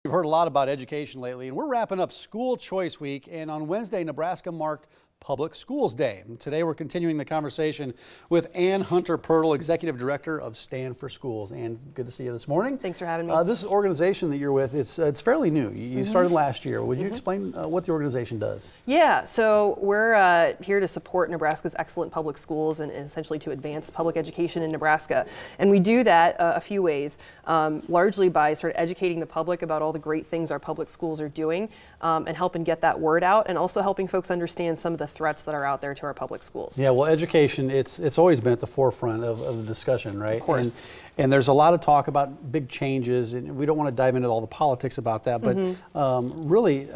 We've heard a lot about education lately, and we're wrapping up School Choice Week, and on Wednesday, Nebraska marked Public Schools Day. And today we're continuing the conversation with Ann Hunter-Pirtle, Executive Director of Stand for Schools. Ann, good to see you this morning. Thanks for having me. This organization that you're with, it's fairly new. You started last year. Would you explain what the organization does? Yeah, so we're here to support Nebraska's excellent public schools and essentially to advance public education in Nebraska. And we do that a few ways, largely by sort of educating the public about all the great things our public schools are doing and helping get that word out, and also helping folks understand some of the threats that are out there to our public schools. Yeah, well, education, it's always been at the forefront of the discussion, right? Of course. And there's a lot of talk about big changes, and we don't want to dive into all the politics about that, but really,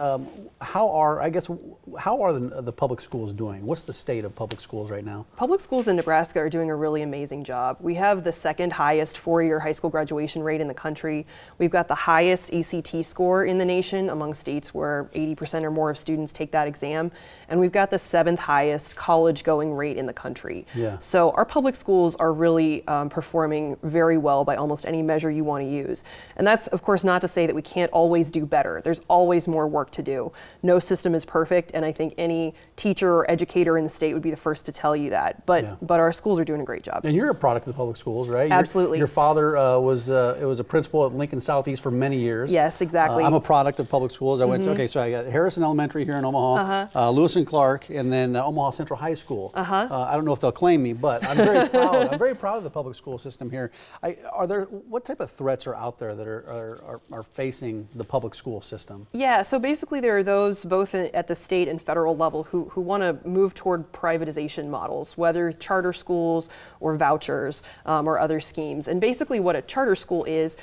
how are the public schools doing? What's the state of public schools right now? Public schools in Nebraska are doing a really amazing job. We have the second highest four-year high school graduation rate in the country. We've got the highest ECT score in the nation among states where 80% or more of students take that exam. And we've got the seventh highest college going rate in the country. Yeah. So our public schools are really performing very well by almost any measure you want to use. And that's, of course, not to say that we can't always do better. There's always more work to do. No system is perfect, and I think any teacher or educator in the state would be the first to tell you that. But our schools are doing a great job. And you're a product of the public schools, right? Absolutely. Your father was a principal at Lincoln Southeast for many years. Yes, exactly. I'm a product of public schools. I went to, so I got Harrison Elementary here in Omaha, Lewis and Clark, and then Omaha Central High School. I don't know if they'll claim me, but I'm very proud. I'm very proud of the public school system here. What type of threats are out there that are facing the public school system? Yeah, so basically there are those both at the state and federal level who want to move toward privatization models, whether charter schools or vouchers or other schemes. And basically what a charter school is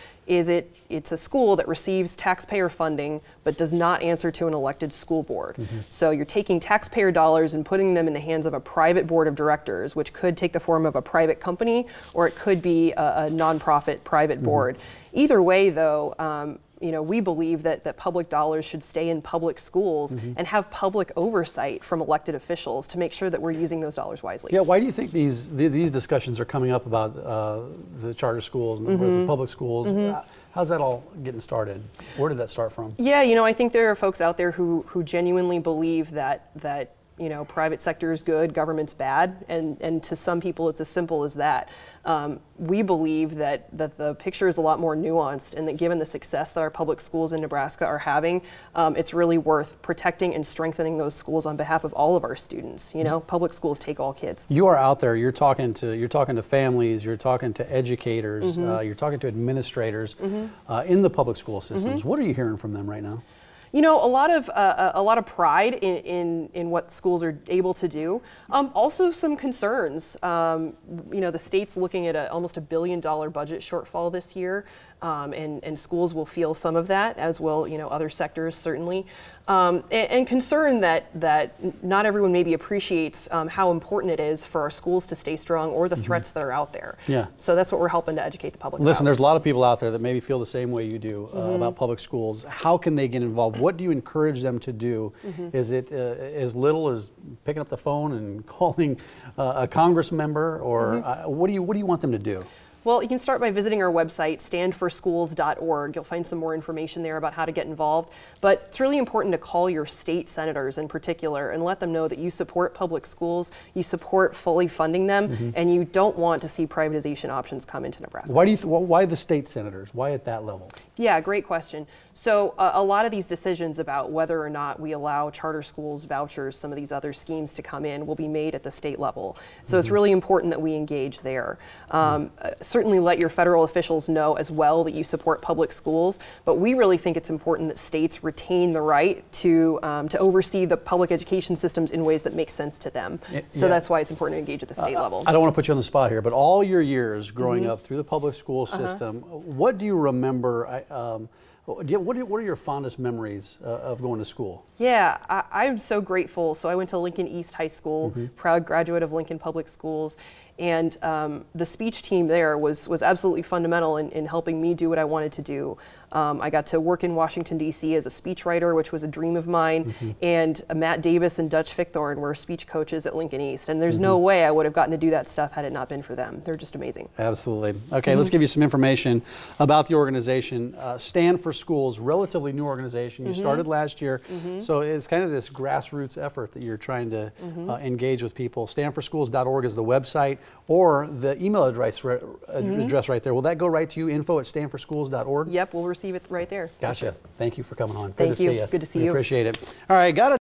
it's a school that receives taxpayer funding but does not answer to an elected school board. So you're taking taxpayer dollars and putting them in the hands of a private board of directors, which could take the form of a private company or it could be a nonprofit private board. Either way, though, we believe that public dollars should stay in public schools and have public oversight from elected officials to make sure that we're using those dollars wisely. Yeah, why do you think these discussions are coming up about the charter schools and the public schools? How's that all getting started? Where did that start from? Yeah, I think there are folks out there who genuinely believe that private sector is good, government's bad, and to some people it's as simple as that. We believe that the picture is a lot more nuanced, and that given the success that our public schools in Nebraska are having, it's really worth protecting and strengthening those schools on behalf of all of our students. Public schools take all kids. You are out there. You're talking to families. You're talking to educators. You're talking to administrators in the public school systems. What are you hearing from them right now? A lot of pride in what schools are able to do. Also some concerns. The state's looking at almost $1 billion budget shortfall this year, and schools will feel some of that, as will other sectors certainly. And concern that not everyone maybe appreciates how important it is for our schools to stay strong or the threats that are out there. Yeah. So that's what we're helping to educate the public Listen, about. There's a lot of people out there that maybe feel the same way you do about public schools. How can they get involved? What do you encourage them to do? Is it as little as picking up the phone and calling a Congress member, or what do you want them to do? Well, you can start by visiting our website, standforschools.org. You'll find some more information there about how to get involved. But it's really important to call your state senators in particular and let them know that you support public schools, you support fully funding them, and you don't want to see privatization options come into Nebraska. Why the state senators? Why at that level? Yeah, great question. So a lot of these decisions about whether or not we allow charter schools, vouchers, some of these other schemes to come in will be made at the state level. So it's really important that we engage there. Certainly let your federal officials know as well that you support public schools, but we really think it's important that states retain the right to oversee the public education systems in ways that make sense to them. So that's why it's important to engage at the state level. I don't want to put you on the spot here, but all your years growing up through the public school system, what do you remember? What are your fondest memories of going to school? Yeah, I'm so grateful. So I went to Lincoln East High School, proud graduate of Lincoln Public Schools, and the speech team there was absolutely fundamental in helping me do what I wanted to do. I got to work in Washington, D.C. as a speechwriter, which was a dream of mine. And Matt Davis and Dutch Fickthorn were speech coaches at Lincoln East. And there's no way I would have gotten to do that stuff had it not been for them. They're just amazing. Absolutely. Okay, let's give you some information about the organization. Stand for Schools, relatively new organization. You started last year, so it's kind of this grassroots effort that you're trying to engage with people. Standforschools.org is the website, or the email address right there. Will that go right to you, info@standforschools.org? Yep, we'll receive it right there. Gotcha. Thank you for coming on. Thank Good to you. see you. Good to see We you. appreciate it. All right, got it.